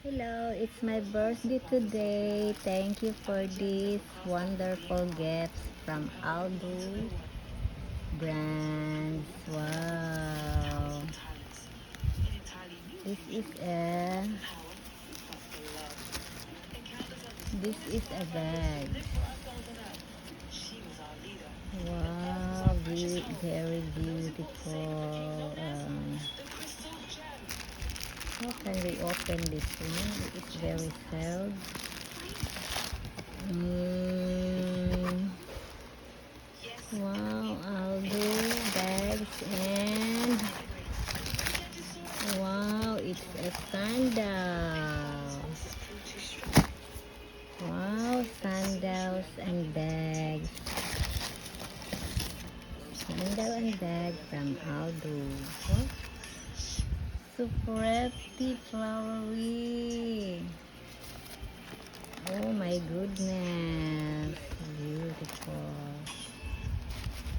Hello, it's my birthday today. Thank you for these wonderful gifts from Aldo Brands. Wow. This is a bag. Wow, very beautiful. How can we open this one? It's very sealed. Wow, Aldo bags and wow, it's a sandal. Wow, sandals and bags. Sandal and bag from Aldo. Oh, so pretty, flowery. Oh my goodness, beautiful.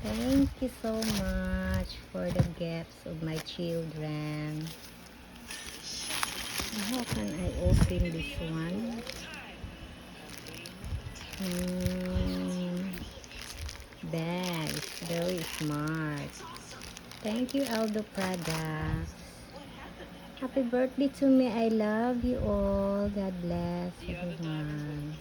Thank you so much for the gifts of my children. How can I open this one? Bags, very smart. Thank you, Aldo Products. Happy birthday to me. I love you all. God bless everyone.